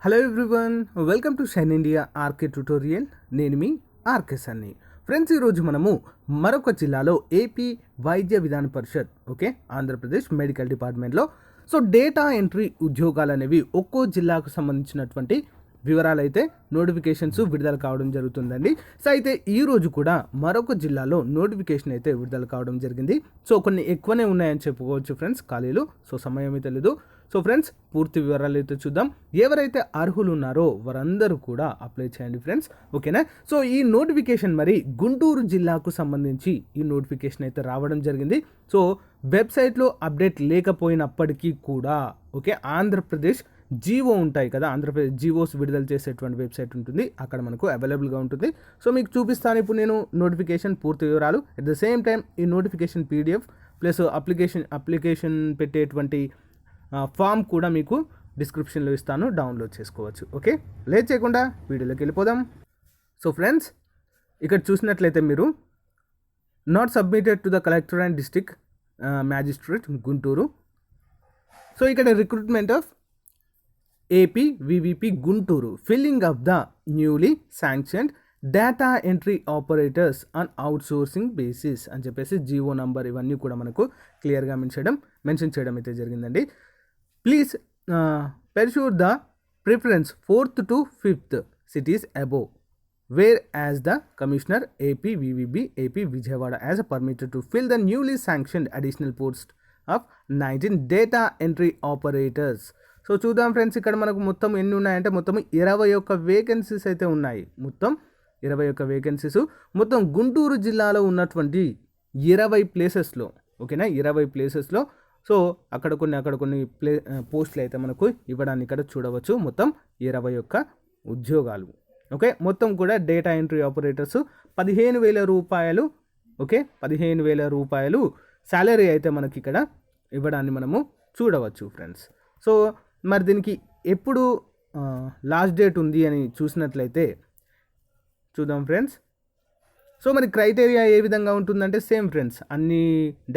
Hello everyone, welcome to shine India RK tutorial. నేను మీ RK సన్ని. Friends, ఈరోజు మనము మరొక జిల్లాలో ఏపీ వైద్య విధాన పరిషత్ ఆంధ్రప్రదేశ్ మెడికల్ డిపార్ట్మెంట్లో డేటా ఎంట్రీ ఉద్యోగాలు అనేవి ఒక్కో జిల్లాకు సంబంధించినటువంటి వివరాలు అయితే నోటిఫికేషన్స్ విడుదల కావడం జరుగుతుందండి. అయితే ఈరోజు కూడా మరొక జిల్లాలో నోటిఫికేషన్ అయితే విడుదల కావడం జరిగింది. కొన్ని ఎక్కువనే ఉన్నాయని చెప్పుకోవచ్చు ఫ్రెండ్స్ ఖాళీలు. సమయం అయితే లేదు. ఫ్రెండ్స్, పూర్తి వివరాలు అయితే చూద్దాం. ఎవరైతే అర్హులు ఉన్నారో వారందరూ కూడా అప్లై చేయండి ఫ్రెండ్స్, ఓకేనా. ఈ నోటిఫికేషన్ మరి గుంటూరు జిల్లాకు సంబంధించి ఈ నోటిఫికేషన్ అయితే రావడం జరిగింది. వెబ్సైట్లో అప్డేట్ లేకపోయినప్పటికీ కూడా ఆంధ్రప్రదేశ్ జీవో ఉంటాయి కదా, ఆంధ్రప్రదేశ్ జీవోస్ విడుదల చేసేటువంటి వెబ్సైట్ ఉంటుంది, అక్కడ మనకు అవైలబుల్గా ఉంటుంది. మీకు చూపిస్తాను ఇప్పుడు నేను నోటిఫికేషన్ పూర్తి వివరాలు. అట్ ద సేమ్ టైం ఈ నోటిఫికేషన్ పీడిఎఫ్ ప్లస్ అప్లికేషన్ పెట్టేటువంటి ఫామ్ కూడా మీకు డిస్క్రిప్షన్లో ఇస్తాను, డౌన్లోడ్ చేసుకోవచ్చు. ఓకే, లేట్ చేయకుండా వీడియోలోకి వెళ్ళిపోదాం. ఫ్రెండ్స్, ఇక్కడ చూసినట్లయితే మీరు not submitted to the collector and district magistrate Guntur. ఇక్కడ recruitment of AP VVP Guntur, filling of the newly sanctioned data entry operators on outsourcing basis అని చెప్పేసి జీవో నంబర్ ఇవన్నీ కూడా మనకు క్లియర్గా మెన్షన్ చేయడం అయితే జరిగిందండి. Please peruse the preference 4th to 5th cities above, whereas the Commissioner AP VVB AP Vijayawada as permitted to fill the newly sanctioned additional post of 19 data entry operators. చూద్దాం friends, ఇక్కడ మనకు మొత్తం ఎన్ని ఉన్నాయంటే మొత్తం 21 వేకెన్సీస్ అయితే ఉన్నాయి. మొత్తం 21 వేకెన్సీస్ మొత్తం గుంటూరు జిల్లాలో ఉన్నటువంటి 20 ప్లేసెస్లో, ఓకేనా, 20 ప్లేసెస్లో. అక్కడ కొన్ని పోస్టులు అయితే మనకు ఇవ్వడాన్ని ఇక్కడ చూడవచ్చు. మొత్తం 21 ఉద్యోగాలు. మొత్తం కూడా డేటా ఎంట్రీ ఆపరేటర్స్ 15,000 రూపాయలు. 15,000 రూపాయలు శాలరీ అయితే మనకి ఇక్కడ ఇవ్వడాన్ని మనము చూడవచ్చు ఫ్రెండ్స్. మరి దీనికి ఎప్పుడు లాస్ట్ డేట్ ఉంది అని చూసినట్లయితే చూద్దాం ఫ్రెండ్స్. మరి క్రైటీరియా ఏ విధంగా ఉంటుందంటే సేమ్ ఫ్రెండ్స్, అన్ని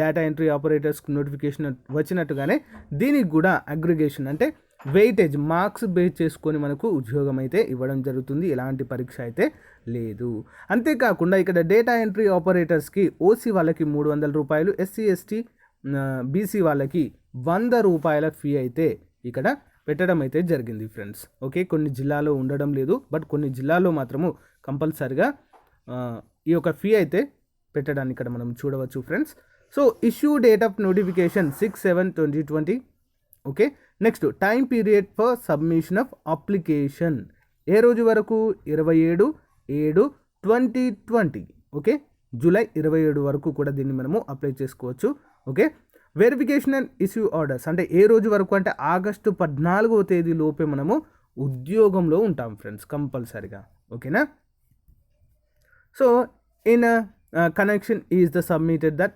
డేటా ఎంట్రీ ఆపరేటర్స్కి నోటిఫికేషన్ వచ్చినట్టుగానే దీనికి కూడా అగ్రిగేషన్ అంటే వెయిటేజ్ మార్క్స్ బేస్ చేసుకొని మనకు ఉద్యోగం అయితే ఇవ్వడం జరుగుతుంది. ఎలాంటి పరీక్ష అయితే లేదు. అంతేకాకుండా ఇక్కడ డేటా ఎంట్రీ ఆపరేటర్స్కి ఓసీ వాళ్ళకి 300 రూపాయలు, ఎస్సీ ఎస్టీ బీసీ వాళ్ళకి 100 రూపాయల ఫీ అయితే ఇక్కడ పెట్టడం అయితే జరిగింది ఫ్రెండ్స్. కొన్ని జిల్లాలో ఉండడం లేదు, బట్ కొన్ని జిల్లాలో మాత్రము కంపల్సరిగా ఈ యొక్క ఫీ అయితే పెట్టడాన్ని ఇక్కడ మనం చూడవచ్చు friends. Issue date of notification 6/7/2020. Next time period for submission of application ఏ రోజు వరకు 27/7/2020. జూలై 27 వరకు కూడా దీన్ని మనము అప్లై చేసుకోవచ్చు. వెరిఫికేషన్ అండ్ ఇష్యూ ఆర్డర్స్ అంటే ఏ రోజు వరకు అంటే ఆగస్టు 14వ తేదీ లోపే మనము ఉద్యోగంలో ఉంటాం ఫ్రెండ్స్ కంపల్సరిగా, ఓకేనా. In connection is the submitted that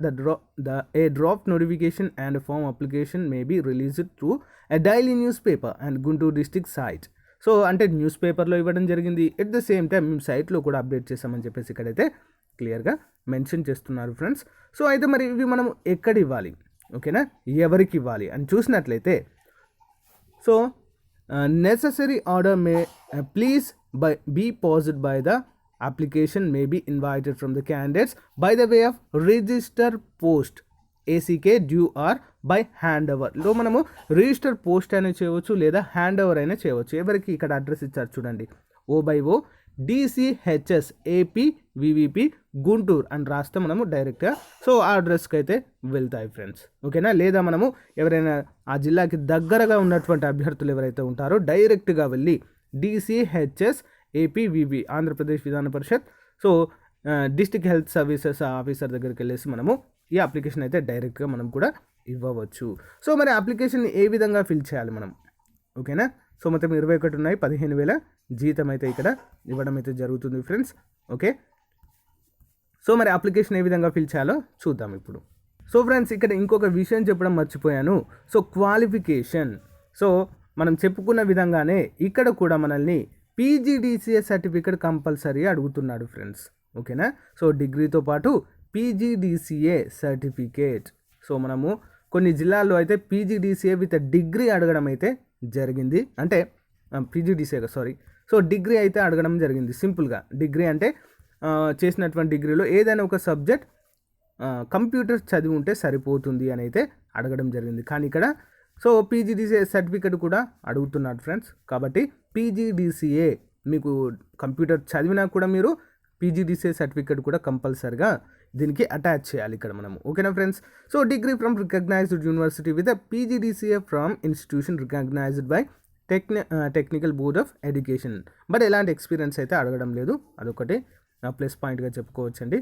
a draft notification and a form application may be released through a daily newspaper and Guntur district site. అంటే న్యూస్ పేపర్లో ఇవ్వడం జరిగింది. ఎట్ ద సేమ్ టైం మేము సైట్లో కూడా అప్డేట్ చేసామని చెప్పేసి ఇక్కడైతే క్లియర్గా మెన్షన్ చేస్తున్నారు ఫ్రెండ్స్. అయితే మరి ఇవి మనం ఎక్కడ ఇవ్వాలి, ఓకేనా, ఎవరికి ఇవ్వాలి అని చూసినట్లయితే necessary order may please be passed by the application may be invited from the candidates by the way of register post ACK due or by handover. మనము రిజిస్టర్ పోస్ట్ అయినా చేయవచ్చు లేదా హ్యాండ్ ఓవర్ అయినా చేయవచ్చు. ఎవరికి ఇక్కడ అడ్రస్ ఇచ్చారు చూడండి, OBO DCHS AP VVP Guntur అని రాస్తే మనము డైరెక్ట్గా ఆ అడ్రస్కి అయితే వెళ్తాయి ఫ్రెండ్స్, ఓకేనా. లేదా మనము ఎవరైనా ఆ జిల్లాకి దగ్గరగా ఉన్నటువంటి అభ్యర్థులు ఎవరైతే ఉంటారో డైరెక్ట్గా వెళ్ళి DCHS APVB ఆంధ్రప్రదేశ్ విధాన పరిషత్ డిస్ట్రిక్ట్ హెల్త్ సర్వీసెస్ ఆఫీసర్ దగ్గరికి వెళ్ళేసి మనము ఈ అప్లికేషన్ అయితే డైరెక్ట్గా మనం కూడా ఇవ్వవచ్చు. మరి అప్లికేషన్ ఏ విధంగా ఫిల్ చేయాలి మనం, ఓకేనా. మొత్తం 21 ఉన్నాయి, 15,000 జీతం అయితే ఇక్కడ ఇవ్వడం అయితే జరుగుతుంది ఫ్రెండ్స్. మరి అప్లికేషన్ ఏ విధంగా ఫిల్ చేయాలో చూద్దాం ఇప్పుడు. ఫ్రెండ్స్, ఇక్కడ ఇంకొక విషయం చెప్పడం మర్చిపోయాను. క్వాలిఫికేషన్ మనం చెప్పుకున్న విధంగానే ఇక్కడ కూడా మనల్ని PGDCA సర్టిఫికేట్ కంపల్సరీ అడుగుతున్నాడు ఫ్రెండ్స్, ఓకేనా. డిగ్రీతో పాటు PGDCA సర్టిఫికేట్. మనము కొన్ని జిల్లాల్లో అయితే PGDCA విత్ డిగ్రీ అడగడం అయితే జరిగింది. అంటే పీజీడీసీఏ సారీ. సో డిగ్రీ అయితే అడగడం జరిగింది సింపుల్గా. డిగ్రీ అంటే చేసినటువంటి డిగ్రీలో ఏదైనా ఒక సబ్జెక్ట్ కంప్యూటర్ చదివి ఉంటే సరిపోతుంది అని అయితే అడగడం జరిగింది. కానీ ఇక్కడ సో పీజీడీసీఏ సర్టిఫికేట్ కూడా అడుగుతున్నాడు ఫ్రెండ్స్. కాబట్టి పీజీడీసీఏ మీకు కంప్యూటర్ చదివినా కూడా మీరు పీజీడీసీఏ సర్టిఫికేట్ కూడా కంపల్సరిగా దీనికి అటాచ్ చేయాలి ఇక్కడ మనము. ఓకేనా friends. So degree from recognised university with PGDCA from institution recognised by technical board of education. But ఎలాంటి ఎక్స్పీరియన్స్ అయితే అడగడం లేదు, అదొకటి ప్లస్ పాయింట్గా చెప్పుకోవచ్చండి.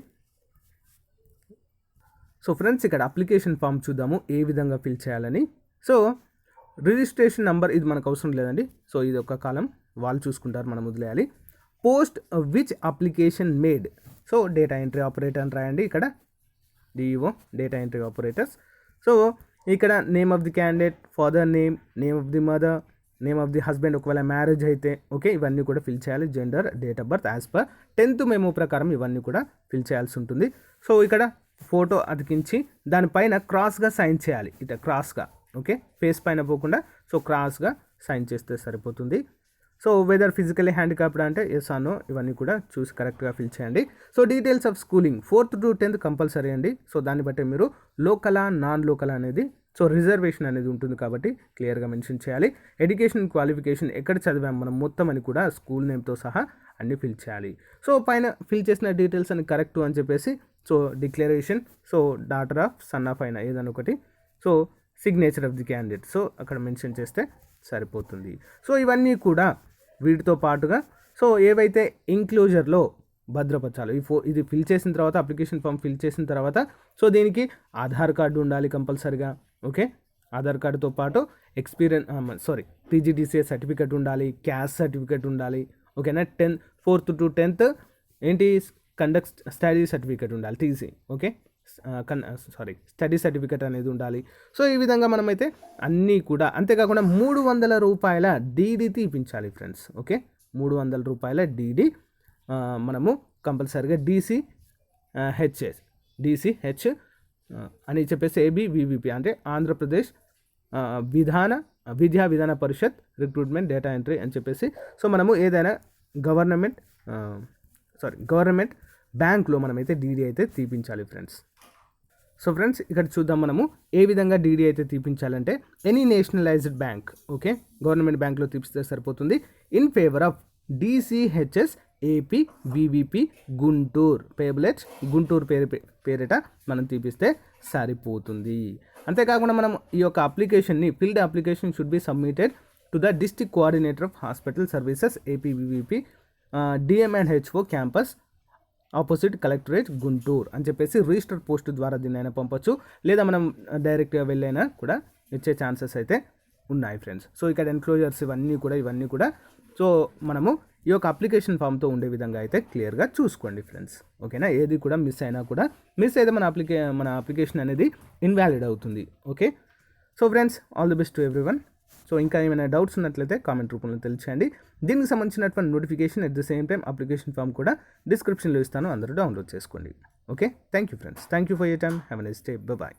సో ఫ్రెండ్స్ ఇక్కడ అప్లికేషన్ ఫామ్ చూద్దాము ఏ విధంగా ఫిల్ చేయాలని. సో రిజిస్ట్రేషన్ నెంబర్ ఇది మనకు అవసరం లేదండి. సో ఇది ఒక కాలం వాళ్ళు చూసుకుంటారు, మనం వదిలేయాలి. Post which application made. So data entry operator అని రాయండి ఇక్కడ, DEO data entry operators. So ఇక్కడ name of the candidate, father name, name of the mother, name of the husband ఒకవేళ మ్యారేజ్ అయితే ఓకే, ఇవన్నీ కూడా ఫిల్ చేయాలి. Gender, date of birth as per 10th memo ప్రకారం ఇవన్నీ కూడా ఫిల్ చేయాల్సి ఉంటుంది. సో ఇక్కడ ఫోటో అతికించి దానిపైన క్రాస్గా సైన్ చేయాలి, ఇట్లా క్రాస్గా. ఓకే, ఫేస్ పైన పోకుండా సో క్రాస్గా సైన్ చేస్తే సరిపోతుంది. సో వెదర్ ఫిజికలీ హ్యాండిక్యాప్డ్ అంటే ఎస్ ఆర్ నో ఇవన్నీ కూడా చూసి కరెక్ట్గా ఫిల్ చేయండి. So details of schooling 4th to 10th compulsory అండి. సో దాన్ని బట్టి మీరు లోకలా నాన్ లోకల్ అనేది సో రిజర్వేషన్ అనేది ఉంటుంది కాబట్టి క్లియర్గా మెన్షన్ చేయాలి. ఎడ్యుకేషన్ క్వాలిఫికేషన్ ఎక్కడ చదివాం మనం మొత్తం అని కూడా స్కూల్ నేమ్తో సహా అన్నీ ఫిల్ చేయాలి. సో పైన ఫిల్ చేసిన డీటెయిల్స్ అని కరెక్ట్ అని చెప్పేసి so declaration, so daughter of, son of అయినా ఏదైనా ఒకటి, so signature of the candidate so అక్కడ మెన్షన్ చేస్తే సరిపోతుంది. సో ఇవన్నీ కూడా వీటితో పాటుగా సో ఏవైతే ఇంక్లోజర్లో భద్రపరచాలి, ఇది ఫిల్ చేసిన తర్వాత అప్లికేషన్ ఫామ్ ఫిల్ చేసిన తర్వాత సో దీనికి ఆధార్ కార్డు ఉండాలి కంపల్సరిగా. ఓకే, ఆధార్ కార్డుతో పాటు పీజీడీసీఏ సర్టిఫికేట్ ఉండాలి, క్యాస్ట్ సర్టిఫికేట్ ఉండాలి. ఓకేనా, 4th to 10th ఏంటి కండక్ట్ స్టడీ సర్టిఫికేట్ ఉండాలి, టీసీ. ఓకే, స్టడీ సర్టిఫికేట్ అనేది ఉండాలి. సో ఈ విధంగా మనమైతే అన్నీ కూడా, అంతేకాకుండా 300 రూపాయల డీడీ తీపించాలి ఫ్రెండ్స్. ఓకే, 300 రూపాయల డీడీ మనము కంపల్సరీగా డిసిహెచ్ అని చెప్పేసి ఏబివివిపి అంటే ఆంధ్రప్రదేశ్ విద్యా విధాన పరిషత్ రిక్రూట్మెంట్ డేటా ఎంట్రీ అని చెప్పేసి సో మనము ఏదైనా గవర్నమెంట్ బ్యాంక్లో మనమైతే డీడీ అయితే తీపించాలి ఫ్రెండ్స్. సో ఫ్రెండ్స్ ఇక్కడ చూద్దాం మనము ఏ విధంగా డీడీ అయితే తీపించాలంటే any nationalized bank, okay, government బ్యాంక్లో తీపిస్తే సరిపోతుంది. In favour of DCHS AP VVP Guntur payable at Guntur పేరిట మనం తీపిస్తే సరిపోతుంది. అంతేకాకుండా మనం ఈ యొక్క అప్లికేషన్ని filled application should be submitted to the district coordinator of hospital services AP VVP DM and HO campus opposite collectorate Guntur అని చెప్పేసి రిజిస్టర్ పోస్ట్ ద్వారా దీన్నైనా పంపొచ్చు, లేదా మనం డైరెక్ట్గా వెళ్ళైనా కూడా ఇచ్చే ఛాన్సెస్ అయితే ఉన్నాయి ఫ్రెండ్స్. సో ఇక్కడ ఎన్క్లోజర్స్ ఇవన్నీ కూడా సో మనము ఈ యొక్క అప్లికేషన్ ఫామ్తో ఉండే విధంగా అయితే క్లియర్గా చూసుకోండి ఫ్రెండ్స్. ఓకేనా, ఏది కూడా మిస్ అయితే మన అప్లికేషన్ అనేది ఇన్వాలిడ్ అవుతుంది. Okay, so friends all the best to everyone. So ఇంకా ఏమైనా డౌట్స్ ఉన్నట్లయితే కామెంట్ రూపంలో తెలియచేయండి. దీనికి సంబంధించినటువంటి notification at the same time application form కూడా డిస్క్రిప్షన్లో ఇస్తాను, అందరూ డౌన్లోడ్ చేసుకోండి. Okay, thank you friends, thank you for your time, have a nice day, bye bye.